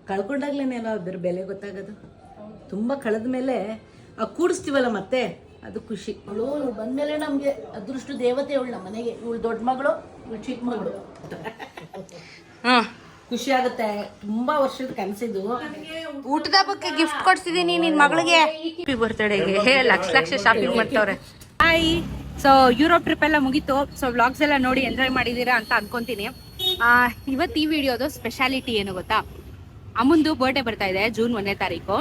ಕಳ್ಕೊಂಡಾಗ್ಲೇನೇನೋ ಅದ್ರ ಬೆಲೆ ಗೊತ್ತಾಗೋದು. ತುಂಬ ಕಳೆದ ಮೇಲೆ ಕೂಡಿಸ್ತೀವಲ್ಲ ಮತ್ತೆ ಅದು ಖುಷಿ. ಅವಳು ಬಂದಮೇಲೆ ನಮಗೆ ಅದೃಷ್ಟ ದೇವತೆ ಅವಳು ನಮ್ಮ ಮನೆಗೆ. ಇವಳು ದೊಡ್ಡ ಮಗಳು, ಇವಳು ಚಿಕ್ಕ ಮಗಳು. ಹಾಂ, ಖುಷಿ ಆಗುತ್ತೆ. ತುಂಬ ವರ್ಷದ ಕನಸಿದ್ದು. ಊಟದ ಹಬ್ಬಕ್ಕೆ ಗಿಫ್ಟ್ ಕೊಡ್ಸಿದ್ದೀನಿ ನಿನ್ನ ಮಗಳಿಗೆ. ಹ್ಯಾಪಿ ಬರ್ತ್ಡೇಗೆ ಲಕ್ಷ ಲಕ್ಷ ಶಾಪಿಂಗ್ ಮಾಡ್ತವ್ರೆ. ಹಾಯ್, ಸೊ ಯುರೋಪ್ ಟ್ರಿಪ್ ಎಲ್ಲ ಮುಗೀತು. ಸೊ ವ್ಲಾಗ್ಸ್ ಎಲ್ಲ ನೋಡಿ ಎಂಜಾಯ್ ಮಾಡಿದ್ದೀರಾ ಅಂತ ಅನ್ಕೊಂತೀನಿ. ಇವತ್ತು ಈ ವಿಡಿಯೋದು ಸ್ಪೆಷಾಲಿಟಿ ಏನು ಗೊತ್ತಾ, ಅಮ್ಮಂದು ಬರ್ಡೇ ಬರ್ತಾ ಇದೆ ಜೂನ್ 1ನೇ ತಾರೀಕು.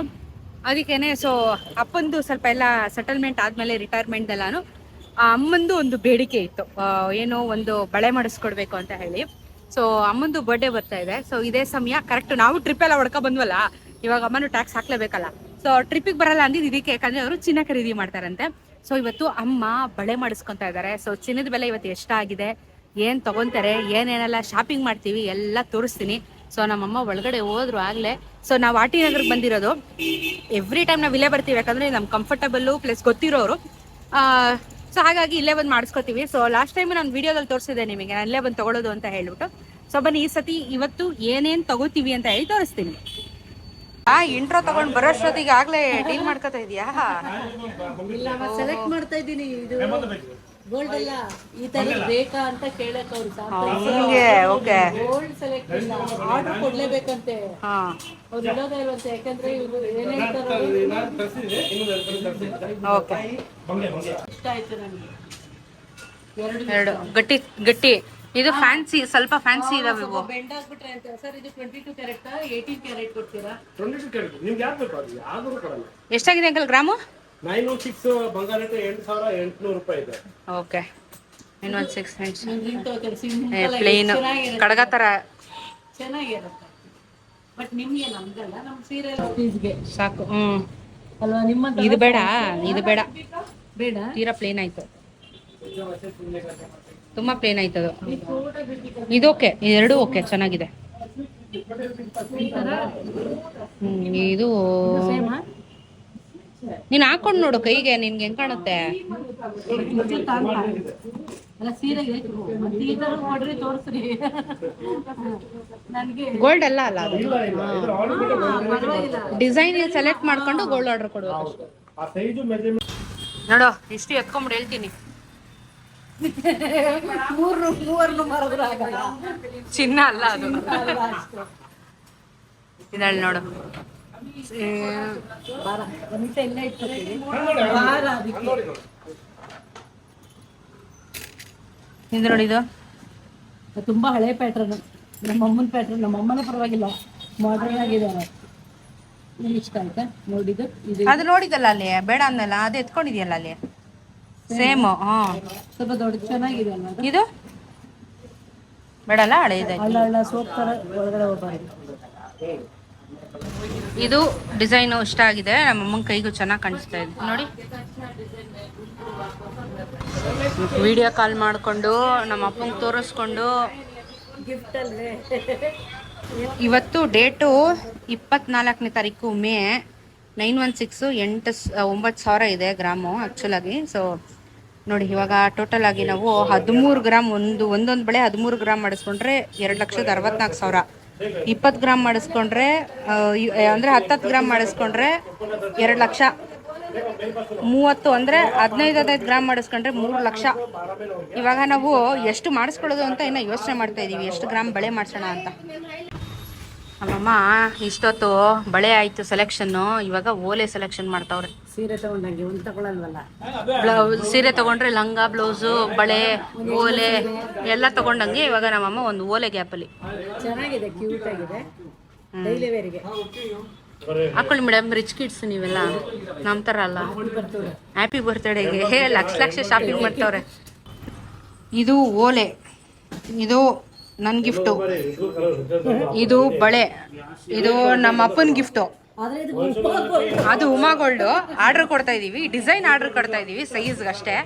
ಅದಕ್ಕೇನೆ ಸೊ ಅಪ್ಪಂದು ಸ್ವಲ್ಪ ಎಲ್ಲ ಸೆಟಲ್ಮೆಂಟ್ ಆದಮೇಲೆ ರಿಟೈರ್ಮೆಂಟ್ ಎಲ್ಲಾನು ಅಮ್ಮಂದು ಒಂದು ಬೇಡಿಕೆ ಇತ್ತು, ಏನೋ ಒಂದು ಬಳೆ ಮಾಡಿಸ್ಕೊಡ್ಬೇಕು ಅಂತ ಹೇಳಿ. ಸೊ ಅಮ್ಮಂದು ಬರ್ಡೇ ಬರ್ತಾ ಇದೆ. ಸೊ ಇದೇ ಸಮಯ ಕರೆಕ್ಟ್ ನಾವು ಟ್ರಿಪ್ ಎಲ್ಲ ಹೊಡ್ಕೊ ಬಂದ್ವಲ್ಲ, ಇವಾಗ ಅಮ್ಮನು ಟ್ಯಾಕ್ಸ್ ಹಾಕ್ಲೇಬೇಕಲ್ಲ. ಸೊ ಟ್ರಿಪ್ಪಿಗೆ ಬರಲ್ಲ ಅಂದಿದ್ದು ಇದಕ್ಕೆ, ಯಾಕಂದ್ರೆ ಅವರು ಚಿನ್ನ ಖರೀದಿ ಮಾಡ್ತಾರಂತೆ. ಸೊ ಇವತ್ತು ಅಮ್ಮ ಬಳೆ ಮಾಡಿಸ್ಕೊತಾ ಇದ್ದಾರೆ. ಸೊ ಚಿನ್ನದ ಬೆಲೆ ಇವತ್ತು ಎಷ್ಟಾಗಿದೆ, ಏನು ತಗೊಂತಾರೆ, ಏನೇನೆಲ್ಲ ಶಾಪಿಂಗ್ ಮಾಡ್ತೀವಿ ಎಲ್ಲ ತೋರಿಸ್ತೀನಿ. ಸೊ ನಮ್ಮಮ್ಮ ಒಳಗಡೆ ಹೋದ್ರು ಆಗಲೇ. ಸೊ ನಾವು ಆರ್ ಟಿ ನಗರ್ಗೆ ಬಂದಿರೋದು. ಎವ್ರಿ ಟೈಮ್ ನಾವು ಇಲ್ಲೇ ಬರ್ತೀವಿ, ಯಾಕಂದರೆ ನಮ್ಮ ಕಂಫರ್ಟಬಲ್ಲು ಪ್ಲಸ್ ಗೊತ್ತಿರೋರು. ಸೊ ಹಾಗಾಗಿ ಇಲ್ಲೇ ಬಂದು ಮಾಡಿಸ್ಕೊತೀವಿ. ಸೊ ಲಾಸ್ಟ್ ಟೈಮ್ ನಾನು ವೀಡಿಯೋದಲ್ಲಿ ತೋರಿಸಿದೆ ನಿಮಗೆ, ನಾನು ಇಲ್ಲೇ ಬಂದು ತೊಗೊಳೋದು ಅಂತ ಹೇಳ್ಬಿಟ್ಟು. ಸೊ ಬನ್ನಿ ಈ ಸತಿ ಇವತ್ತು ಏನೇನು ತಗೋತೀವಿ ಅಂತ ಹೇಳಿ ತೋರಿಸ್ತೀನಿ. ಇಂಟ್ರೋ ತಗೊಂಡು ಬರೋಷ್ಟೊತ್ತಿಗೆ ಆಗ್ಲೇ ಡೀಲ್ ಮಾಡ್ಕೊತಾ ಇದೀಯಾ? ಸೆಲೆಕ್ಟ್ ಮಾಡ್ತಾ ಇದ್ದೀನಿ. ಇದು ಗೋಲ್ಡ್ ಅಲ್ಲ, ಈ ತರ ಬೇಕಾ ಅಂತ ಕೇಳಕ್ ಅವ್ರು. ಓಕೆ, ಗೋಲ್ಡ್ ಸೆಲೆಕ್ಟ್ ಇಲ್ಲ, ಆರ್ಡರ್ ಕೊಡ್ಲೇಬೇಕಂತೆ. ಅವ್ರು ಇಡೋದೇ ಇಲ್ವಂತೆ, ಯಾಕಂದ್ರೆ ಇವರು ಏನೇ ಓಕೆ. ಇಷ್ಟ ಆಯ್ತು ನನಗೆ. ಎರಡು ಗಟ್ಟಿ ಗಟ್ಟಿ. ಇದು ಫ್ಯಾನ್ಸಿ, ಸ್ವಲ್ಪ ಫ್ಯಾನ್ಸಿ ಇದಾವೆ ಇವು. ಬೆಂಡ್ ಆಗ್ಬಿಟ್ರೆ ಅಂತ ಸರ್. ಇದು 22 ಕ್ಯಾರೆಟ್ 18 ಕ್ಯಾರೆಟ್ ಕೊಡ್ತೀರಾ? 22 ಕ್ಯಾರೆಟ್ ನಿಮ್ಗೆ ಯಾರು ಬೇಕು ಅದು ಯಾರು ಕೊಡಲ್ಲ. ಎಷ್ಟಾಗಿದೆ ಅಂಕಲ್ ಗ್ರಾಮು? 916 ಬಂಗಾರ ರೇಟ್ 8800 ರೂಪಾಯಿ ಇದೆ. ಓಕೆ, 916 ಪ್ಲೇನ್ ಕಡಗ ತರ ಚೆನ್ನಾಗಿರುತ್ತೆ. ಬಟ್ ನಿಮ್ಗೆ ನಮ್ಗಲ್ಲ, ನಮ್ ಸೀರೆ ಪೀಸ್ಗೆ ಸಾಕು. ಅಲ್ವಾ? ನಿಮ್ಮ ಇದು ಬೇಡ, ಇದು ಬೇಡ, ಬೇಡ, ತೀರಾ ಪ್ಲೇನ್ ಆಯ್ತು. ತುಂಬಾ ಪ್ಲೇನ್ ಆಯ್ತದು. ಇದು ಓಕೆ, ಇದೆರಡು ಓಕೆ, ಚೆನ್ನಾಗಿದೆ. ಇದು ನೀನ್ ಹಾಕೊಂಡ್ ನೋಡು ಕೈಗೆ, ನಿನ್ಗೆ ಹೆಂಗ್ ಕಾಣುತ್ತೆ? ಅಲ್ಲ ಸೀರೆಗೆ ಈ ತರ ನೋಡ್ರಿ, ತೋರಿಸ್ರಿ. ನನಗೆ ಗೋಲ್ಡ್ ಅಲ್ಲ ಅಲ್ಲ ಅದು ಡಿಸೈನ್ ಸೆಲೆಕ್ಟ್ ಮಾಡ್ಕೊಂಡು ಗೋಲ್ಡ್ ಆರ್ಡರ್ ಕೊಡ್ಬೇಕು. ನೋಡು ಇಷ್ಟು ಎತ್ಕೊಂಡ್ಬಿಟ್ಟು ಹೇಳ್ತೀನಿ. ಮೂವರ್ನು ಮರದ್ರು ಆಗಲ್ಲ, ಚಿನ್ನ ಅಲ್ಲ ಅದು. ಇದಳು ನೋಡು, ಎಲ್ಲ ಇಟ್ಕೊತೀವಿ ಭಾರ ಅದಕ್ಕೆ. ಇದು ನೋಡಿ, ಇದು ತುಂಬಾ ಹಳೆ ಪ್ಯಾಟ್ರನ್, ನಮ್ಮಮ್ಮನ ಪ್ಯಾಟ್ರನ್. ನಮ್ಮಮ್ಮನೇ ಪರವಾಗಿಲ್ಲ, ಮಾಡರ್ನ್ ಆಗಿದೆ. ನಿಮ್ಗೆ ಇಷ್ಟ ಆಯ್ತಾ? ನೋಡಿದ್ದು ಇದು ಅದು ನೋಡಿದಲ್ಲ ಅಲ್ಲಿ, ಬೇಡ ಅನ್ನಲ್ಲ, ಅದು ಎತ್ಕೊಂಡಿದ್ಯಲ್ಲ ಅಲ್ಲಿ ಸೇಮ್. ಸ್ವಲ್ಪ ದೊಡ್ಡ ಚೆನ್ನಾಗಿದೆ ಅಲ್ಲ ಅದು? ಇದು ಬೇಡಲ್ಲ, ಹಳೆ ಇದೆ. ಹಳ್ಳ ಹಳ್ಳ ಸೋಪ್ ತರ ಒಳಗಡೆ ಹೋಗ್ಬಾರ್ದು. ಇದು ಡಿಸೈನು ಇಷ್ಟ ಆಗಿದೆ, ನಮ್ಮ ಅಮ್ಮನ ಕೈಗೂ ಚೆನ್ನಾಗಿ ಕಾಣಿಸ್ತಾ ಇದೆ ನೋಡಿ. ವಿಡಿಯೋ ಕಾಲ್ ಮಾಡಿಕೊಂಡು ನಮ್ಮ ಅಪ್ಪಂಗೆ ತೋರಿಸ್ಕೊಂಡು ಗಿಫ್ಟ್ ಅಲ್ವೇ? ಇವತ್ತು ಡೇಟು 24ನೇ ತಾರೀಕು ಮೇ. 916 9,000 ಇದೆ ಗ್ರಾಮು ಆ್ಯಕ್ಚುಲಾಗಿ. ಸೊ ನೋಡಿ, ಇವಾಗ ಟೋಟಲ್ ಆಗಿ ನಾವು 13 ಗ್ರಾಮ್ ಒಂದೊಂದು ಬಳೆ 13 ಗ್ರಾಮ್ ಮಾಡಿಸ್ಕೊಂಡ್ರೆ 2,64,000. 20 ಗ್ರಾಮ್ ಮಾಡಿಸ್ಕೊಂಡ್ರೆ ಅಂದರೆ 10 ಗ್ರಾಮ್ ಮಾಡಿಸ್ಕೊಂಡ್ರೆ 2 ಲಕ್ಷ. 30 ಅಂದರೆ 15 ಗ್ರಾಮ್ ಮಾಡಿಸ್ಕೊಂಡ್ರೆ 3 ಲಕ್ಷ. ಇವಾಗ ನಾವು ಎಷ್ಟು ಮಾಡಿಸ್ಕೊಳ್ಳೋದು ಅಂತ ಇನ್ನೂ ಯೋಚನೆ ಮಾಡ್ತಾ ಇದ್ದೀವಿ, ಎಷ್ಟು ಗ್ರಾಮ್ ಬಳೆ ಮಾಡಿಸೋಣ ಅಂತ. ನಮ್ಮಮ್ಮ ಇಷ್ಟೊತ್ತು ಬಳೆ ಆಯಿತು ಸೆಲೆಕ್ಷನ್ನು, ಇವಾಗ ಓಲೆ ಸೆಲೆಕ್ಷನ್ ಮಾಡ್ತಾವ್ರೆ. ಸೀರೆ ತಗೊಂಡಂಗೆ ಒಂದು ತಗೊಳಲ್ವಲ್ಲ. ಸೀರೆ ತಗೊಂಡ್ರೆ ಲಂಗ, ಬ್ಲೌಸು, ಬಳೆ, ಓಲೆ ಎಲ್ಲ ತಗೊಂಡಂಗೆ ಇವಾಗ ನಮ್ಮಮ್ಮ ಒಂದು ಓಲೆ ಗ್ಯಾಪಲ್ಲಿ. ಚೆನ್ನಾಗಿದೆ, ಕ್ಯೂಟ್ ಆಗಿದೆ, ಡೈಲಿ ವೇರಿಗೆ ಹಾಕೊಳ್ಳಿ ಮೇಡಮ್. ರಿಚ್ ಕಿಡ್ಸ್ ನೀವೆಲ್ಲ, ನಮ್ಮ ಥರ ಅಲ್ಲ. ಹ್ಯಾಪಿ ಬರ್ತ್ಡೇಗೆ ಲಕ್ಷ ಲಕ್ಷ ಶಾಪಿಂಗ್ ಮಾಡ್ತಾವ್ರೆ. ಇದು ಓಲೆ, ಇದು ನನ್ನ ಗಿಫ್ಟು, ಇದು ಬಳೆ, ಇದು ನಮ್ಮ ಅಪ್ಪನ ಗಿಫ್ಟು. ಅದು ಉಮಾ ಗೋಲ್ಡು. ಆರ್ಡ್ರ್ ಕೊಡ್ತಾ ಇದೀವಿ, ಡಿಸೈನ್ ಆರ್ಡ್ರ್ ಕೊಡ್ತಾ ಇದೀವಿ ಸೈಜ್ಗೆ ಅಷ್ಟೇ.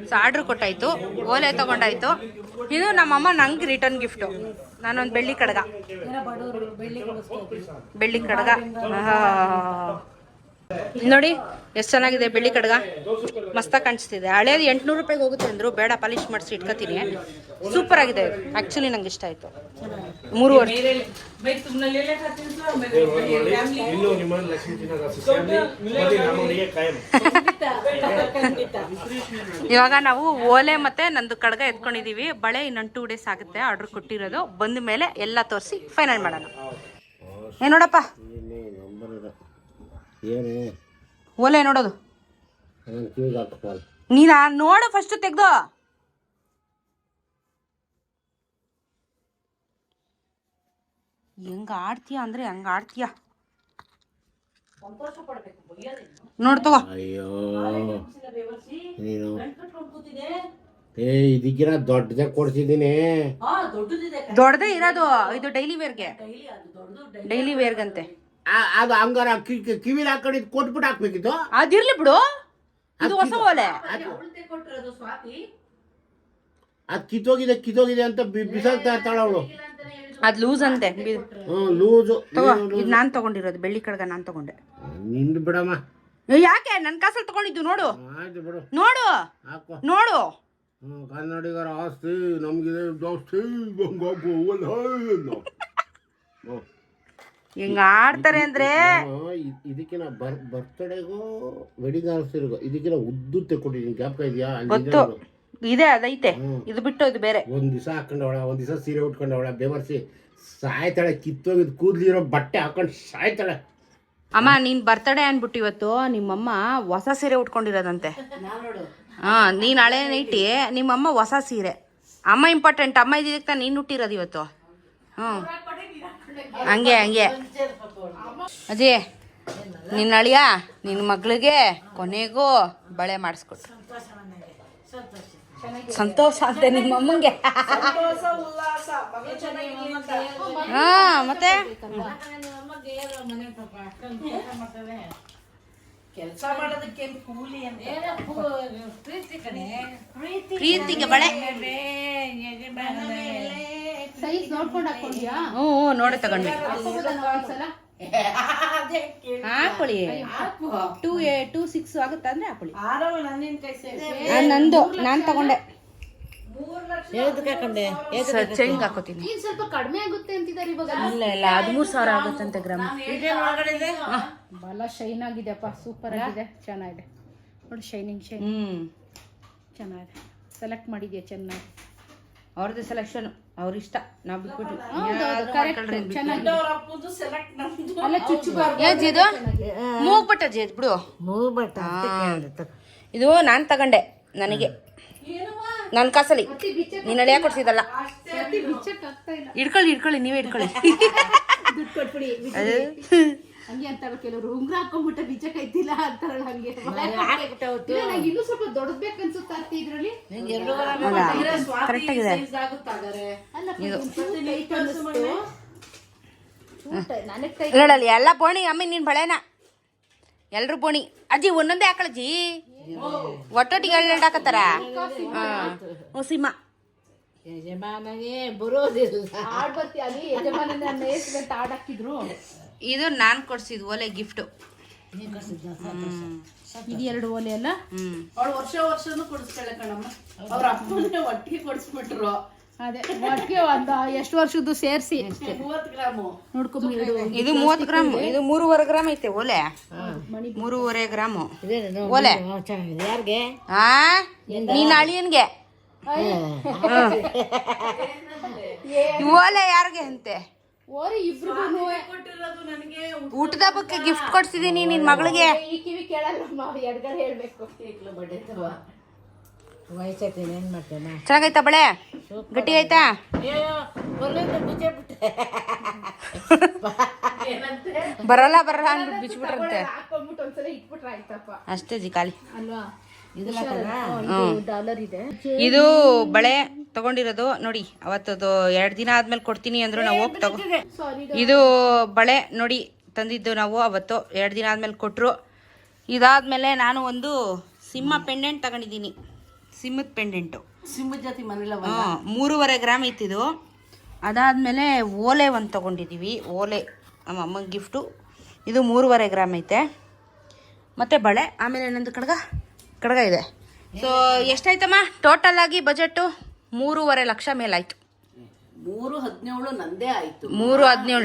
ಸೊ ಆರ್ಡ್ರ್ ಕೊಟ್ಟಾಯ್ತು, ಓಲೆ ತಗೊಂಡಾಯ್ತು. ಇದು ನಮ್ಮಮ್ಮ ನಂಗೆ ರಿಟರ್ನ್ ಗಿಫ್ಟು. ನಾನೊಂದು ಬೆಳ್ಳಿ ಕಡಗ, ಬೆಳ್ಳಿ ಕಡಗ. ನೋಡಿ ಎಷ್ಟು ಚೆನ್ನಾಗಿದೆ ಬೆಳ್ಳಿ ಕಡ್ಗ, ಮಸ್ತಾಗಿ ಕಾಣಿಸ್ತಿದೆ. ಹಳೇದು 800 ರೂಪಾಯಿಗೆ ಹೋಗುತ್ತೆ ಅಂದರು, ಬೇಡ ಪಾಲಿಶ್ ಮಾಡಿಸಿ ಇಟ್ಕೊತೀನಿ. ಸೂಪರ್ ಆಗಿದೆ, ಆ್ಯಕ್ಚುಲಿ ನಂಗೆ ಇಷ್ಟ ಆಯಿತು. 3 ವರ್ಷ ಇವಾಗ ನಾವು ಓಲೆ ಮತ್ತೆ ನಂದು ಕಡ್ಗ ಎತ್ಕೊಂಡಿದೀವಿ. ಬಳೆ ಇನ್ನೊಂದು 2 ಡೇಸ್ ಆಗುತ್ತೆ ಆರ್ಡರ್ ಕೊಟ್ಟಿರೋದು. ಬಂದ ಮೇಲೆ ಎಲ್ಲ ತೋರಿಸಿ ಫೈನಲ್ ಮಾಡೋಣ. ಏನ್ ನೋಡಪ್ಪ ಓಲೆ ನೋಡೋದು, ನೀನಾ ನೋಡು ಫಸ್ಟ್ ತೆಗ್ದು. ಹೆಂಗ ಆಡ್ತೀಯ ಅಂದ್ರೆ ಹಂಗ ಆಡ್ತೀಯ. ನೋಡ್ತವ ಇದಕ್ಕಿನ ದೊಡ್ಡದೇ ಕೊಡ್ಸಿದ್ದೀನಿ. ದೊಡ್ಡದೇ ಇರೋದು ಇದು ಡೈಲಿ ವೇರ್ಗೆ, ಡೈಲಿ ವೇರ್ಗಂತೆ. ಅದು ಹಂಗಾರ ಕಿವಿಲ್ ಹಾಕೊಂಡಿದ್ ಕೊಟ್ಬಿಟ್ಟು ಹಾಕ್ಬೇಕಿತ್ತು. ಅದಿರ್ಲಿ ಬಿಡು, ಇದು ಹೊಸ ಓಲೆ. ಅದ್ ಕಿತ್ತೋಗಿದೆ ಅಂತ ಬಿಸಾಕ್ತಾ ಇರ್ತಾಳ ಅವಳು. ಅದ್ ಲೂಸ್ ಅಂತೆ. ಲೂಸು ಇದು ನಾನ್ ತಗೊಂಡಿರೋದು ಬೆಳ್ಳಿ ಕಡ್ಗ, ನಾನ್ ತಗೊಂಡೆ. ನಿಂದು ಬಿಡಮ್ಮ. ಯಾಕೆ ನನ್ ಕಾಸಲ್ಲಿ ತಗೊಂಡಿದ್ದು ನೋಡು. ಆಯ್ತು ಬಿಡು, ನೋಡು ಹಾಕೋ ನೋಡು. ಕನ್ನಡಿಗರ ಆಸ್ತಿ ನಮ್ಗಿದೆ ಜಾಸ್ತಿ. ಹಿಂಗ ಆಡ್ತಾರೆ ಅಂದ್ರೆ ಇದಕ್ಕಿನ ಬರ್ತ್ಡೇಗೂ ವೆಡ್ಡಿಂಗ್ ಆನಿವರ್ಸರಿಗೂ ಇದಕ್ಕಿನ ಉದ್ದು ತೆಕ್ಕೊಟ್ಟಿದ್ದೀನಿ. ಜ್ಞಾಪಕ ಇದೆಯಾ? ಗೊತ್ತು ಇದೆ, ಅದೈತೆ. ಇದು ಬಿಟ್ಟು ಇದು ಬೇರೆ. ಒಂದ್ ದಿವಸ ಹಾಕೊಂಡವಳ, ಒಂದ್ ದಿವಸ ಸೀರೆ ಉಟ್ಕೊಂಡವಳ, ಬೆವರ್ಸಿ ಸಾಯ್ತಾಳೆ. ಕಿತ್ತೋಗಿದ್ ಕೂದ್ಲಿರೋ ಬಟ್ಟೆ ಹಾಕೊಂಡು ಸಾಯ್ತಾಳೆ. ಅಮ್ಮ ನೀನ್ ಬರ್ತಡೇ ಅನ್ಬಿಟ್ಟು ಇವತ್ತು ನಿಮ್ಮಮ್ಮ ಹೊಸ ಸೀರೆ ಉಟ್ಕೊಂಡಿರೋದಂತೆ. ಹಾ, ನೀನ್ ಹಳೆ ನೈಟಿ, ನಿಮ್ಮಮ್ಮ ಹೊಸ ಸೀರೆ. ಅಮ್ಮ ಇಂಪಾರ್ಟೆಂಟ್, ಅಮ್ಮ ಇದ್ದಿದ್ದಕ್ಕೆ ನೀನ್ ಹುಟ್ಟಿರೋದು ಇವತ್ತು. ಹ್ಮ್, ಹಂಗೆ ಅಜಯ್, ನಿನ್ನ ಅಳಿಯ ನಿನ್ನ ಮಗಳಿಗೆ ಕೊನೆಗೂ ಬಳೆ ಮಾಡಿಸ್ಕೊಟ್ರು. ಸಂತೋಷ ಅಂತೆ ನಿಮ್ಮಮ್ಮಂಗೆ. ಹಾ, ಮತ್ತೆ ಕೆಲಸ ಮಾಡೋದಕ್ಕೆ ಕೂಲಿ ಅಂತ ಪ್ರೀತಿಗೆ ಬಳೆ. ಸೈಜ್ ನೋಡ್ಕೊಂಡು ಹಾಕೊಂಡ್ಯಾ? ಹ್ಞೂ ನೋಡೆ ತಗೊಂಡ್ವಿ. ಹಾಕೊಳ್ಳಿ, 2.6 ಆಗುತ್ತೆ ಅಂದ್ರೆ ಹಾಕೊಳ್ಳಿ. ನಂದು ನಾನ್ ತಗೊಂಡೆ. ಚೈನ್ಗೆ ಹಾಕೋತೀನಿ. ಸ್ವಲ್ಪ ಕಡಿಮೆ ಆಗುತ್ತೆ ಅಂತಿದ್ದಾರೆ ಇವಾಗ. ಇಲ್ಲ 13,000 ಆಗುತ್ತಂತೆ ಗ್ರಾಮ್. ಬಹಳ ಶೈನ್ ಆಗಿದೆಪ್ಪ, ಸೂಪರ್ ಆಗಿದೆ, ಚೆನ್ನಾಗಿದೆ ನೋಡಿ. ಶೈನಿಂಗ್ ಚೆನ್ನಾಗಿದೆ. ಸೆಲೆಕ್ಟ್ ಮಾಡಿದ್ಯಾ ಚೆನ್ನಾಗಿ. ಅವ್ರದ್ದು ಸೆಲೆಕ್ಷನ್, ಅವ್ರ ಇಷ್ಟ, ನಾವು ಬಿಟ್ಬಿಟ್ವಿ. ಮೂಗ್ಬಟ್ಟ ಜೇದ್ ಬಿಡು. ಇದು ನಾನ್ ತಗೊಂಡೆ ನನಗೆ, ನನ್ನ ಕಾಸಲ್ಲಿ. ನೀನ್ ಅಳಿಯ ಕೊಡ್ಸಿದಲ್ಲ. ಇಡ್ಕೊಳ್ಳಿ ನೀವೇ ಇಡ್ಕೊಳ್ಳಿ. ಹಂಗೆ ಅಂತಾರ ಕೆಲವರು, ಉಂಗ್ರ ಹಾಕೊಂಡ್ಬಿಟ್ಟ ಬಿಚ್ಚಕ್ ಐತಿಲ್ಲ ಅಂತಾರಲ್ಲ. ಹಂಗೆ ಇನ್ನೂ ಸ್ವಲ್ಪ ದೊಡ್ಡದ್ ಬೇಕನ್ಸುತ್ತ ಇದ್ರಲ್ಲಿ. ಕರೆಕ್ಟ್ ಆಗಿದೆ. ನೋಡಲ್ಲಿ ಎಲ್ಲ ಬೋಣಿ. ಅಮ್ಮಿ ನೀನ್ ಬಳೆನ ಎಲ್ರು ಬೋಣಿ. ಅಜ್ಜಿ ಒಂದೊಂದೇ ಹಾಕಳಜ್ಜಿ, ಒಟ್ಟೊಟ್ಟಿಗೆ ಎರಡು ಹಾಕತ್ತಾರ. ಸಿಂಹ ಇದು ನಾನ್ ಕೊಡ್ಸಿದ್ ಓಲೆ ಗಿಫ್ಟ್. ಇದು 2 ಓಲೆ ಅಲ್ಲ. ಅವಳು ವರ್ಷನೂ ಕೊಡಿಸ್ತಾಳೆ ಕಣಮ್ಮ. ಅವ್ರ ಅಪ್ಪನಿಗೆ ಒಟ್ಟಿಗೆ ಕೊಡಿಸ್ಬಿಟ್ರು. ಅದೇ ಒಟ್ಟಿಗೆ ಒಂದು ಎಷ್ಟು ವರ್ಷದ್ದು ಸೇರಿಸಿ 30 ಗ್ರಾಮು ನೋಡ್ಕೊಂಬ. ಇದು 30 ಗ್ರಾಮ್, ಇದು 3.5 ಗ್ರಾಮ್ ಐತೆ ಓಲೆ. 3.5 ಗ್ರಾಮು ಓಲೆ. ಯಾರಿಗೆ? ನೀನ್ ಅಳಿಯನ್ಗೆ ಓಲೆ ಯಾರಿಗೆ ಅಂತೆ? ಓರಿ ಇಬ್ರಿಗೂ ಊಟದ ಹಬ್ಬಕ್ಕೆ ಗಿಫ್ಟ್ ಕೊಡ್ಸಿದೀನಿ ನಿನ್ ಮಗಳಿಗೆ. ಈ ಕಿವಿ ಕೇಳಲ್ಲ, ಎಡ್ಗಡೆ ಹೇಳ್ಬೇಕು. ಚೆನ್ನಾಗೈತಾ ಬಳೆ? ಗಟ್ಟಿ ಆಯ್ತಾ? ಬರಲ್ಲ ಅಂದ್ಬಿಟ್ಟು ಬಿಚ್ಬಿಟ್ರಂತೆ. ಹಾಕೊಂಡ್ಬಿಟ್ಟು ಒಂದ್ಸಲ ಇಟ್ಬಿಟ್ರೆ ಆಯ್ತಪ್ಪ ಅಷ್ಟೇ ಜಿ, ಖಾಲಿ ಅಲ್ವಾ. ಡಾಲರ್ ಇದೆ. ಇದು ಬಳೆ ತಗೊಂಡಿರೋದು ನೋಡಿ. ಅವತ್ತದು 2 ದಿನ ಆದ್ಮೇಲೆ ಕೊಡ್ತೀನಿ ಅಂದ್ರು, ನಾವು ಹೋಗಿ ತಗೋ. ಇದು ಬಳೆ ನೋಡಿ ತಂದಿದ್ದು ನಾವು ಅವತ್ತು. 2 ದಿನ ಆದ್ಮೇಲೆ ಕೊಟ್ರು. ಇದಾದ್ಮೇಲೆ ನಾನು ಒಂದು ಸಿಂಹ ಪೆಂಡೆಂಟ್ ತಗೊಂಡಿದ್ದೀನಿ. ಸಿಂಹದ ಪೆಂಡೆಂಟು, ಸಿಂಹದ ಜಾತಿ ಮನೆಲ್ಲ 3.5 ಗ್ರಾಮ್ ಇತ್ತಿದು. ಅದಾದಮೇಲೆ ಓಲೆ ಒಂದು ತೊಗೊಂಡಿದ್ದೀವಿ. ಓಲೆ ನಮ್ಮ ಅಮ್ಮನ ಗಿಫ್ಟು. ಇದು 3.5 ಗ್ರಾಮ್ ಐತೆ. ಮತ್ತು ಬಳೆ, ಆಮೇಲೆ ಏನಂದು ಕಡಗ ಇದೆ. ಸೊ ಎಷ್ಟಾಯ್ತಮ್ಮ ಟೋಟಲ್ ಆಗಿ ಬಜೆಟು? 3.5 ಲಕ್ಷ ಮೇಲಾಯ್ತು. 3.17 ನಂದೇ ಆಯ್ತು. 3.17 ನೀವು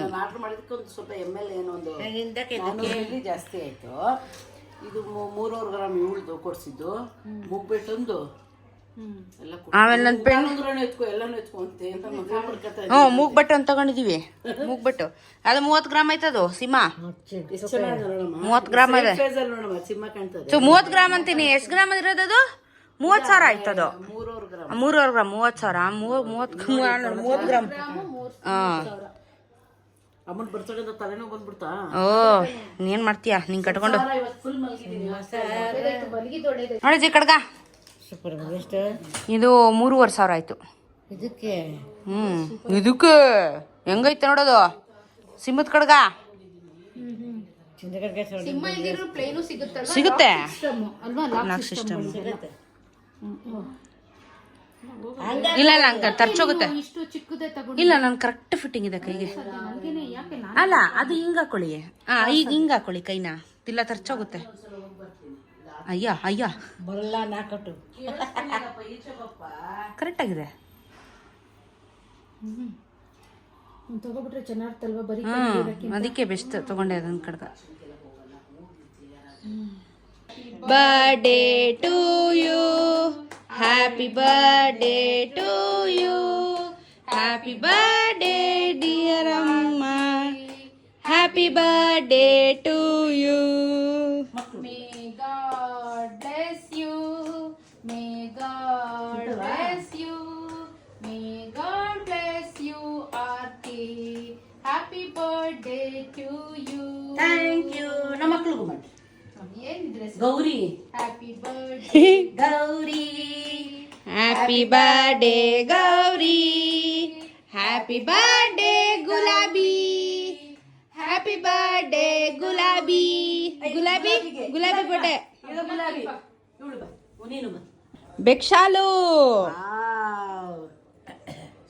ನಾನು ಆರ್ಡರ್ ಮಾಡಿದಕ್ಕೆ ಒಂದು ಸ್ವಲ್ಪ ML ಏನೋ ಒಂದು 400 ಜಾಸ್ತಿ ಆಯ್ತು. ಇದು 3.5 ಗ್ರಾಮ್ ಇವಳ್ದು ಕೊಡ್ಸಿದ್ದು, ಮುಗ್ಬಿಟ್ಟೊಂದು ಎಲ್ಲ ಆಮೇಲೆ ನನ್ನ ಪೆಣ್ ಎಲ್ಲಾನು ಎತ್ಕೊಂತೆ ಅಂತ ಮದುವೆ ಮಾಡ್ಕೊತಾರೆ. ಹ್ಞೂ ಮೂಗ್ಬಟ್ಟು ಅಂತ ತಗೊಂಡಿದ್ದೀವಿ. ಮೂಗ್ಬಟ್ಟು ಅದು 30 ಗ್ರಾಮ್ ಆಯ್ತದು ಸಿಂಹ. 30 ಗ್ರಾಮ್ ಇದೆ. ನೋಡಮ್ಮ ಸಿಂಹ ಕಾಣ್ತದೆ. ಸೊ 30 ಗ್ರಾಮ್ ಅಂತೀನಿ. ಎಷ್ಟು ಗ್ರಾಮ್ ಇರೋದು ಅದು? 30,000 ಆಯ್ತದು. 3.5 ಗ್ರಾಮ್ 30,000. 30 ಗ್ರಾಮ್. ಅಮ್ಮನ್ ಬರ್ತಡೆ ತಲೆನೋ ಬಂದ್ಬಿಡ್ತಾ? ಓ ಏನ್ ಮಾಡ್ತೀಯಾ ನೀನ್ ಕಟ್ಕೊಂಡು? ಫುಲ್ ಮಲಗಿದೀನಿ. ನೋಡಿಜಿ ಕಡ್ಗ ಇದು 3,500 ಆಯ್ತು. ಇದಕ್ಕೆ ಇದಕ್ಕೆ ಹೆಂಗೈತೆ ನೋಡೋದು ಸಿಂಹದ ಕಡ್ಗ. ಸಿಂಹ ಇಲ್ದಿರೋ ಪ್ಲೇನು ಸಿಗುತ್ತಲ್ವಾ? ಸಿಗುತ್ತೆ ಅಲ್ವಾ? Lock system. ಇಲ್ಲ ಇಲ್ಲ ಅಂಕ ತರ್ಚೋಗುತ್ತೆ. ಇಷ್ಟು ಚಿಕ್ಕದೇ ತಗೊಂಡು ಇಲ್ಲ ನಾನು ಕರೆಕ್ಟ್ ಫಿಟ್ಟಿಂಗ್ ಇದೆ ಕೈಗೆ. ನನಗೇನೆ ಯಾಕೆ ಅಲ್ಲ ಅದು ಹಿಂಗ್ ಹಾಕೊಳ್ಳಿ. ಈಗ ಹಿಂಗ್ ಹಾಕೊಳ್ಳಿ ಕೈನ, ಇಲ್ಲ ತರ್ಚೋಗುತ್ತೆ. ಅಯ್ಯ ಬರಲ್ಲ ನಾಕಟ್ಟು ಕರೆಕ್ಟ್ ಆಗಿದೆ. ತಗೋಬಿಟ್ರೆ ಚೆನ್ನಾಗಿರ್ತಲ್ವಾ? ಬರೀ ಅದಕ್ಕೆ ಬೆಸ್ಟ್ ತಗೊಂಡೆ ಅದನ್ನ ಕಡ್ಗ. Birthday to you, happy birthday to you, happy birthday dear ಅಮ್ಮ, happy birthday to you. May God bless you. May God bless you. May God bless you, Aarti. Happy birthday to you. Thank you. ನಮ್ಮ ಮಕ್ಳಿಗೂ ಮಾಡಿ. ಏನಿದ್ರೆ Gauri happy birthday Gauri, happy birthday Gauri, happy birthday Gulabi, happy birthday Gulabi. Gulabi ಗುಲಾಬಿ ಬಟ್ಟೆ ಗುಲಾಬಿ ಇವಳು ಬಾ, ನೀನು ಬಾ. ಬೆಕ್ಷಾಲು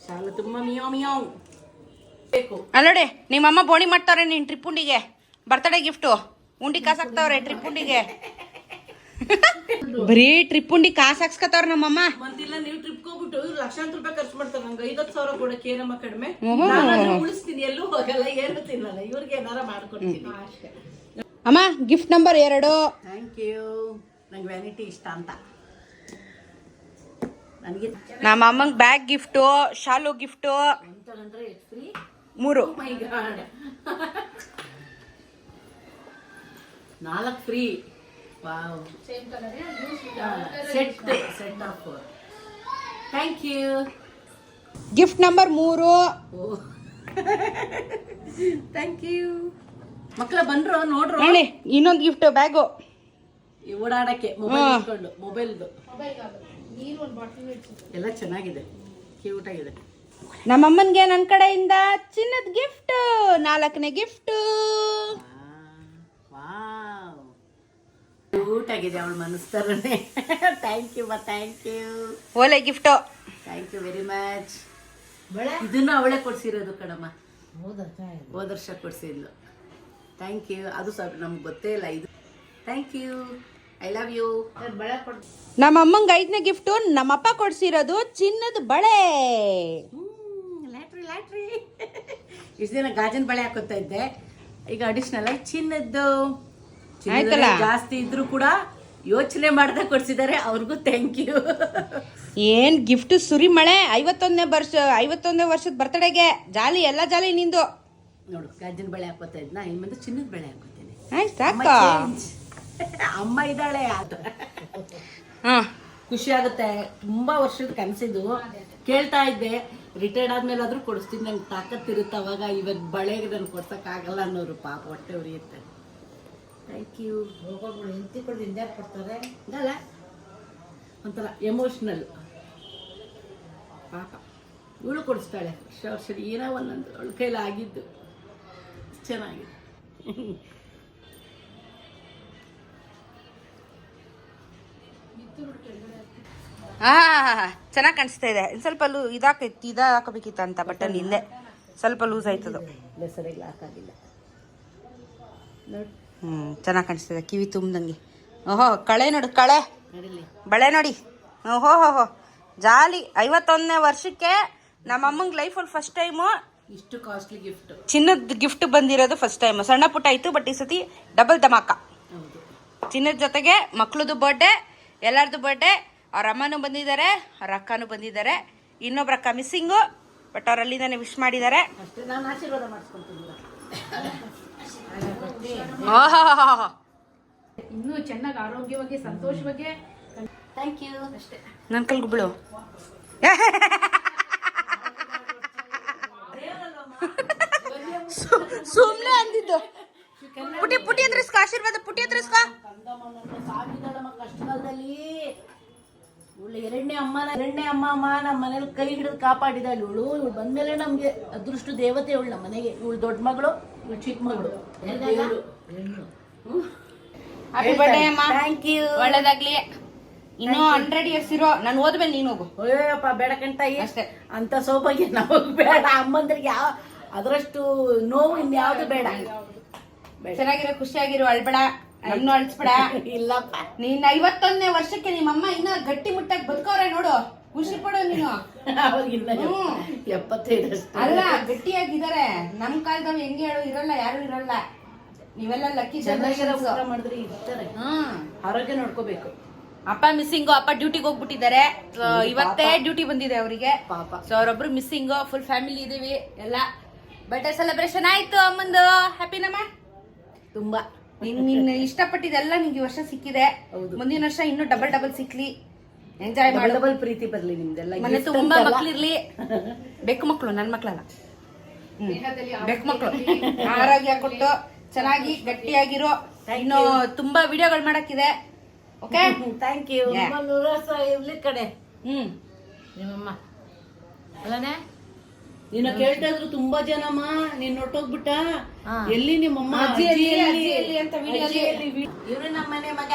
ಶಾಲೆ ತುಂಬಾ ಮಿಯಾವ್ ಮಿಯಾವ್ ಬೇಕು. ಅಲ್ಲೋಡೆ ನಿಮ್ಮಮ್ಮ ಬೋಣಿ ಮಾಡ್ತಾವ್ರೆ ನೀನ್ ಟ್ರಿಪ್ ಉಂಡಿಗೆ. ಬರ್ತಡೇ ಗಿಫ್ಟು ಉಂಡಿ ಕಾಸು ಹಾಕ್ತಾವ್ರೆ ಟ್ರಿಪ್ ಉಂಡಿಗೆ. ಬರೀ ಟ್ರಿಪ್ ಉಂಡಿ ಕಾಸು ಹಾಕ್ಸ್ಕತ್ತವ್ರ ನಮ್ಮಮ್ಮ. ಮಂದಿಲ್ಲ ನೀವು ಟ್ರಿಪ್ ಹೋಗ್ಬಿಟ್ಟು ಲಕ್ಷಾಂತರ ರೂಪಾಯಿ ಖರ್ಚು ಮಾಡ್ತಾರೆ. ನಂಗೆ 50,000 ಕೊಡಕ್ಕೆ ಏನಮ್ಮ ಕಡಿಮೆ? ಉಳಿಸ್ತೀನಿ, ಎಲ್ಲೂ ಹೋಗಲ್ಲ, ಏನು ತಿನ್ನಲ್ಲ, ಇವ್ರಿಗೆ ಏನಾರ ಮಾಡ್ಕೊಡ್ತೀನಿ ಅಷ್ಟೇ. ಅಮ್ಮ ಗಿಫ್ಟ್ ನಂಬರ್ 2. Thank you. ನಂಗೆ ವ್ಯಾನಿಟಿ ಇಷ್ಟ ಅಂತ ನನಗೆ. ನಮ್ಮ ಅಮ್ಮಂಗೆ ಬ್ಯಾಗ್ ಗಿಫ್ಟು, ಶಾಲು gift, 3. My god 4 free. Wow. Same colour set off. Thank you. Gift number 3. Thank you. ಮಕ್ಕಳ ಬಂದ್ರು ನೋಡ್ರು. ಹೇಳಿ ಇನ್ನೊಂದು ಗಿಫ್ಟ್ ಬ್ಯಾಗು ಓಡಾಡಕ್ಕೆ ಮೊಬೈಲ್ ಇಟ್ಕೊಂಡು. ಮೊಬೈಲ್ದು ನೀರು ಒಂದು ಬಾಟಲ್ ಎಲ್ಲ ಚೆನ್ನಾಗಿದೆ, ಕ್ಯೂಟ್ ಆಗಿದೆ. ನಮ್ಮಮ್ಮನ್ಗೆ ನನ್ನ ಕಡೆಯಿಂದ ಚಿನ್ನದ ಗಿಫ್ಟ್, 4ನೇ ಗಿಫ್ಟ್. ವಾವ್, ಕ್ಯೂಟ್ ಆಗಿದೆ ಅವಳ ಮನಸ್ತಾರನೆ. ಥ್ಯಾಂಕ್ ಯು ಬಾ, ಥ್ಯಾಂಕ್ ಯು. ಓಲೆ gift. Thank you very much. ಇದನ್ನ ಅವಳೇ ಕೊಡ್ಸಿರೋದು ಕಣಮ್ಮ, ಹೋದ ವರ್ಷ ಕೊಡ್ಸಿದ್ಲು. Thank you. ಅದು ಸ್ವಲ್ಪ ನಮ್ಗೆ ಗೊತ್ತೇ ಇಲ್ಲ ಇದು. Thank you, I love you. ನಮ್ಮ ಅಮ್ಮಂಗೆ 5ನೇ ಗಿಫ್ಟು ನಮ್ಮಪ್ಪ ಕೊಡ್ಸಿರೋದು ಚಿನ್ನದ ಬಳೆ. ಲ್ಯಾಟ್ರಿ ಇಷ್ಟು ದಿನ ಗಾಜಿನ ಬಳೆ ಹಾಕೋತಾ ಇದ್ದೆ, ಈಗ ಅಡಿಷನಲ್ ಆಗಿ ಚಿನ್ನದ್ದು. ಆಯ್ತಲ್ಲ, ಜಾಸ್ತಿ ಇದ್ರು ಕೂಡ ಯೋಚನೆ ಮಾಡ್ದೆ ಕೊಡ್ಸಿದ್ದಾರೆ. ಅವ್ರಿಗೂ ಥ್ಯಾಂಕ್ ಯು. ಏನ್ ಗಿಫ್ಟ್ ಸುರಿ ಮಳೆ. 51ನೇ ವರ್ಷದ ಬರ್ತಡೆಗೆ ಜಾಲಿ, ಎಲ್ಲ ಜಾಲಿ ನಿಂದು. ನೋಡು ಗಾಜಿನ ಬಳೆ ಹಾಕೋತಾ ಇದ್ನ, ಇನ್ ಮುಂದೆ ಚಿನ್ನದ ಬಳೆ ಹಾಕೋತೇನೆ. ಆಯ್ತು ಸಾಕ. ಅಮ್ಮ ಇದ್ದಾಳೆ. ಖುಷಿ ಆಗುತ್ತೆ. ತುಂಬಾ ವರ್ಷದ ಕನಸಿದ್ದು, ಕೇಳ್ತಾ ಇದ್ದೆ. ರಿಟೈರ್ಡ್ ಆದ್ಮೇಲೆ ಆದ್ರೂ ಕೊಡಿಸ್ತೀನಿ, ನಂಗೆ ತಾಕತ್ತಿರುತ್ತೆ ಅವಾಗ. ಇವಾಗ ಬಳೆಗೆ ನನ್ಗೆ ಕೊಡ್ಸಕ್ಕಾಗಲ್ಲ ಅನ್ನೋರು ಪಾಪ ಹೊಟ್ಟೆ ಉರಿಯುತ್ತೆ. Thank you. ಅಲ್ಲ ಒಂಥರ ಎಮೋಷ್ನಲ್ ಪಾಪ. ಇವಳು ಕೊಡಿಸ್ತಾಳೆ ವರ್ಷ ಏನೋ ಒಂದೊಂದು ಅವಳ ಕೈಲಿ ಆಗಿದ್ದು. ಚೆನ್ನಾಗಿದೆ. ಚೆನ್ನಾಗಿ ಕಾಣಿಸ್ತಾ ಇದೆ. ಸ್ವಲ್ಪ ಹಾಕಬೇಕಿತ್ತು ಅಂತ ಬಟನ್ ಹಿಂದೆ ಸ್ವಲ್ಪ ಲೂಸ್ ಆಯ್ತದು. ಸರಿಯಾಗಿ ಹಾಕಾಗಿಲ್ಲ ನೋಡಿ. ಚೆನ್ನಾಗಿ ಕಾಣಿಸ್ತಿದೆ, ಕಿವಿ ತುಂಬ್ದಂಗೆ. ಓಹೋ, ಕಳೆ ನೋಡು, ಕಳೆ ನಡಿಲಿ. ಬಳೆ ನೋಡಿ. ಓಹೋ ಹೋ ಹೋ, ಜಾಲಿ. 51ನೇ ವರ್ಷಕ್ಕೆ ನಮ್ಮ ಅಮ್ಮಂಗೆ ಲೈಫಲ್ಲಿ ಫಸ್ಟ್ ಟೈಮು ಇಷ್ಟು ಕಾಸ್ಟ್ಲಿ ಗಿಫ್ಟ್. ಚಿನ್ನದ ಗಿಫ್ಟ್ ಬಂದಿರೋದು ಫಸ್ಟ್ ಟೈಮ್. ಸಣ್ಣ ಪುಟ್ಟ ಆಯ್ತು, ಬಟ್ ಈ ಸತಿ ಡಬಲ್ ಧಮಾಕ. ಹೌದು. ಚಿನ್ನದ ಜೊತೆಗೆ ಮಕ್ಳದು ಬರ್ಡೇ, ಎಲ್ಲರದು ಬರ್ಡೇ. ಅವ್ರ ಅಮ್ಮನೂ ಬಂದಿದ್ದಾರೆ, ಅವ್ರ ಅಕ್ಕನೂ ಬಂದಿದ್ದಾರೆ. ಇನ್ನೊಬ್ರ ಅಕ್ಕ ಮಿಸ್ಸಿಂಗು, ಬಟ್ ಅವ್ರು ಅಲ್ಲಿಂದಾನೆ ವಿಶ್ ಮಾಡಿದ್ದಾರೆ. ಅಷ್ಟೇ, ನಾನು ಆಶೀರ್ವಾದ ಮಾಡಿಸ್ಕೊಳ್ತೀನಿ. ಇನ್ನೂ ಚೆನ್ನಾಗಿ ಆರೋಗ್ಯವಾಗಿ ಸಂತೋಷವಾಗಿ. Thank you. ಅಷ್ಟೇ. ನನ್ನ ಕಲ್ಗುಬ್ಳು ಸುಮ್ನೆ ಅಂದಿದ್ದು. ಪುಟಿ ಪುಟಿ ಹತ್ರಸ್ಕ ಆಶೀರ್ವಾದ, ಪುಟಿ ಹತ್ರಸ್ಕ. ಸಾವಿದಳಮ್ಮ ಕಷ್ಟಕಾಲದಲ್ಲಿ. ಇವಳು ಎರಡನೇ ಅಮ್ಮ ನಮ್ಮ ಮನೇಲಿ ಕೈ ಹಿಡಿದು ಕಾಪಾಡಿದಾಳೆ. ಇವಳು ಬಂದ್ಮೇಲೆ ನಮ್ಗೆ ಅದೃಷ್ಟ ದೇವತೆ ಇವಳು ನಮ್ಮ ಮನೆಗೆ. ಇವಳು ದೊಡ್ಡ ಮಗಳು, ಇವಳು ಚಿಕ್ಕ ಮಗಳು. ಹ್ಯಾಪಿ ಬರ್ಡೇ ಅಮ್ಮ. Thank you. ಒಳ್ಳೇದಾಗ್ಲಿ. ಇನ್ನೂ 100 ಇಯರ್ಸ್ ಇರೋ. ನಾನು ಹೋದ್ಮೇಲೆ ನೀನು ಹೋಗು. ಅಯ್ಯಪ್ಪ ಬೇಡ ಕಣ್ತಾಯಿ, ಅಷ್ಟೇ. ಅಂತ ಸೌಭಾಗ್ಯ ನಮಗ್ ಬೇಡ. ಅಮ್ಮಂದ್ರಿಗೆ ಯಾವ ಅದರಷ್ಟು ನೋವು ಇನ್ಯಾವುದು ಬೇಡ. ಚೆನ್ನಾಗಿರೋ, ಖುಷಿಯಾಗಿರೋ, ಅಳ್ಬೇಡ, ಇನ್ನೂ ಅಳ್ಸ್ಬೇಡ. ಇಲ್ಲಪ್ಪ, ನೀನ್ 51ನೇ ವರ್ಷಕ್ಕೆ ನಿಮ್ಮಮ್ಮ ಇನ್ನ ಗಟ್ಟಿ ಮುಟ್ಟಾಗಿ ಬದುಕವ್ರೆ ನೋಡು. ಖುಷಿ ಪಡೋ ನೀನು. ಅವ್ರಿಗಿನ್ನ 75 ಅಷ್ಟೇ. ಅಲ್ಲ, ಗಟ್ಟಿಯಾಗಿದ್ದಾರೆ. ನಮ್ ಕಾಲದವ್ ಹೆಂಗೆ ಹೇಳು, ಇರಲ್ಲ, ಯಾರು ಇರಲ್ಲ. ನೀವೆಲ್ಲ ಲಕ್ಕಿ ಚೆನ್ನಾಗಿರೋ ಊಟ ಮಾಡಿದ್ರೆ ಇರ್ತಾರೆ. ಆರೋಗ್ಯ ನೋಡ್ಕೋಬೇಕು. ಅಪ್ಪ ಮಿಸ್ಸಿಂಗು. ಅಪ್ಪ ಡ್ಯೂಟಿಗೆ ಹೋಗ್ಬಿಟ್ಟಿದ್ದಾರೆ. ಇವತ್ತೇ ಡ್ಯೂಟಿ ಬಂದಿದೆ ಅವರಿಗೆ. ಪಾಪ. ಸೊ ಅವರೊಬ್ರು ಮಿಸ್ಸಿಂಗು. ಫುಲ್ ಫ್ಯಾಮಿಲಿ ಇದೀವಿ ಎಲ್ಲ. ಬರ್ಡೇ ಸೆಲೆಬ್ರೇಷನ್ ಆಯ್ತು ಅಮ್ಮಂದು. ಹ್ಯಾಪಿನಮ್ಮ? ತುಂಬಾ. ನಿನ್ನ ಇಷ್ಟಪಟ್ಟಿದ್ದೆಲ್ಲ ನಿಂಗೆ ಈ ವರ್ಷ ಸಿಕ್ಕಿದೆ. ಮುಂದಿನ ವರ್ಷ ಇನ್ನೂ ಡಬಲ್ ಸಿಕ್ಲಿ. ಎಂಜಾಯ್ ಮಾಡಿ. ಡಬಲ್ ಪ್ರೀತಿ ಬರ್ಲಿ ನಿಮ್ದೆಲ್ಲ. ಮನೆ ತುಂಬಾ ಮಕ್ಳಿರ್ಲಿ. ಬೆಕ್ಕು ಮಕ್ಳು, ನನ್ ಮಕ್ಳಲ್ಲ. ಬೆಕ್ಕು ಮಕ್ಳು ಆರೋಗ್ಯ ಕೊಟ್ಟು ಚೆನ್ನಾಗಿ ಗಟ್ಟಿಯಾಗಿರೋ. ಇನ್ನು ತುಂಬಾ ವಿಡಿಯೋಗಳು ಮಾಡಕ್ಕಿದೆ. Okay, thank you. ಇರ್ಲಿ ಕಡೆ. ನಿಮ್ಮಮ್ಮ ಅಲ್ಲನೇ ನೀನು ಕೇಳ್ತಾ ಇದ್ರು ತುಂಬಾ ಜನಮ್ಮ. ನೀನ್ ಹೊಟ್ಟೋಗ್ಬಿಟ್ಟ. ಎಲ್ಲಿ ನಿಮ್ಮಮ್ಮ ಅಜ್ಜಿ ಎಲ್ಲಿ ಅಂತ ಇವ್ರು ನಮ್ಮ ಮನೆ ಮಗ.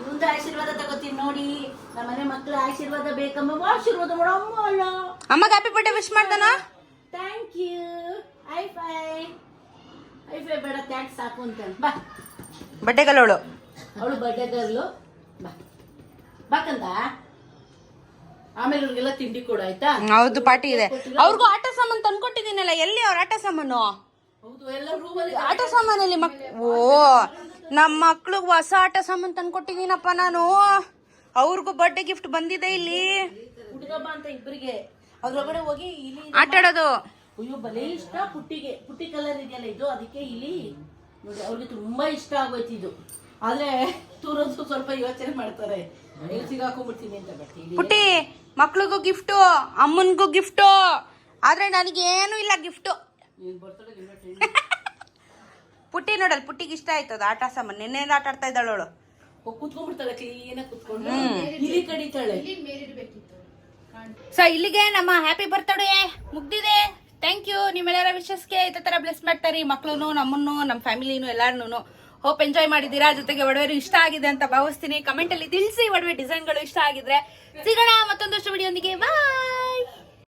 ಇವಂದು ಆಶೀರ್ವಾದ ತಗೋತೀನಿ ನೋಡಿ. ನಮ್ಮ ಮನೆ ಮಕ್ಳು ಆಶೀರ್ವಾದ ಬೇಕಮ್ಮ. ಆಶೀರ್ವಾದ ಮಾಡಮ್ಮ. ಅಲ್ಲ, ಅಮ್ಮಗೆ ಹ್ಯಾಪಿ ಬರ್ಡೇ ವಿಶ್ ಮಾಡ್ತಾನ. Thank you. ಹೈ ಫೈ ಬೇಡ, ಥ್ಯಾಂಕ್ಸ್ ಸಾಕು ಅಂತ. ಬಾ, ಬಡ್ಡೆಗಲ್ಲವಳು. ಅವಳು ಬರ್ಡೇ ಗರ್ಲು. ಬಾ ಬಾಕಂತ. ಆಮೇಲೆ ಇವ್ರಿಗೆಲ್ಲ ತಿಂಡಿ ಕೊಡು, ಆಯ್ತಾ? ಹೌದು, ಪಾರ್ಟಿ ಇದೆ. ಅವ್ರಿಗೂ ಆಟ ಸಾಮಾನು ತಂದ್ಕೊಟ್ಟಿದ್ದೀನಲ್ಲ. ಎಲ್ಲಿ ಅವ್ರ ಆಟ ಸಾಮಾನು? ಹೌದು, ಎಲ್ಲ ರೂಮಲ್ಲಿ ಆಟ ಸಾಮಾನಲ್ಲಿ ಓ, ನಮ್ಮ ಮಕ್ಳಿಗೆ ಹೊಸ ಆಟ ಸಾಮಾನು ತಂದ್ಕೊಟ್ಟಿದ್ದೀನಪ್ಪ ನಾನು. ಅವ್ರಿಗೂ ಬರ್ಡೇ ಗಿಫ್ಟ್ ಬಂದಿದೆ ಇಲ್ಲಿ. ಹುಡುಗಬ್ಬ ಅಂತ ಇಬ್ಬರಿಗೆ. ಅದ್ರೊಳಗಡೆ ಹೋಗಿ ಇಲ್ಲಿ ಆಟ ಆಡೋದು. ಅಯ್ಯೋ ಬಲೇ ಇಷ್ಟ ಪುಟ್ಟಿಗೆ. ಪುಟ್ಟಿ ಕಲರ್ ಇದೆಯಲ್ಲ ಇದು, ಅದಕ್ಕೆ ಇಲ್ಲಿ ನೋಡಿ ಅವ್ರಿಗೆ ತುಂಬಾ ಇಷ್ಟ ಆಗೋಯ್ತು ಇದು. ಆದ್ರೆ ತೂರೋದು ಸ್ವಲ್ಪ ಯೋಚನೆ ಮಾಡ್ತಾರೆ, ಸಿಗಾಕೊಂಡ್ಬಿಡ್ತೀನಿ ಅಂತ. ಬರ್ತೀವಿ ಪುಟ್ಟಿ ಮಕ್ಳಿಗೂ ಗಿಫ್ಟು, ಅಮ್ಮನ್ಗೂ ಗಿಫ್ಟು. ಆದ್ರೆ ನನಗೇನು ಇಲ್ಲ ಗಿಫ್ಟು. ಪುಟ್ಟಿ ನೋಡಲ್, ಪುಟ್ಟಿಗೆ ಇಷ್ಟ ಆಯ್ತದ ಆಟ ಸಾಮಾನು. ನಿನ್ನೆಯಿಂದ ಆಟ ಆಡ್ತಾ ಇದ್ದಾಳು ಅವಳು. ಕುತ್ಕೊಂಡ್ಬಿಡ್ತಾಳೆ, ಕ್ಲೀನಾಗಿ ಕುತ್ಕೊಂಡು ಇಲ್ಲಿ ಕಡಿತಾಳೆ. ಸೊ ಇಲ್ಲಿಗೆ ನಮ್ಮ ಹ್ಯಾಪಿ ಬರ್ತ್ಡೇ ಮುಗ್ದಿದೆ. Thank you. ನಿಮ್ಮೆಲ್ಲರ ವಿಶಸ್ಗೆ ಇದೇ ತರ ಬ್ಲೆಸ್ ಮಾಡ್ತಾರೆ ಮಕ್ಕಳು, ನಮ್ಮನ್ನು, ನಮ್ಮ ಫ್ಯಾಮಿಲಿನೂ, ಎಲ್ಲಾರನು. ಹೋಪ್ ಎಂಜಾಯ್ ಮಾಡಿದ್ದೀರಾ. ಜೊತೆಗೆ ಒಡವೆರು ಇಷ್ಟ ಆಗಿದೆ ಅಂತ ಭಾವಿಸ್ತೀನಿ. ಕಮೆಂಟ್ ಅಲ್ಲಿ ತಿಳಿಸಿ ಒಡವೆ ಡಿಸೈನ್ಗಳು ಇಷ್ಟ ಆಗಿದ್ರೆ. ಸಿಗೋಣ ಮತ್ತೊಂದಷ್ಟು ವಿಡಿಯೋಂದಿಗೆ. ಬಾಯ್.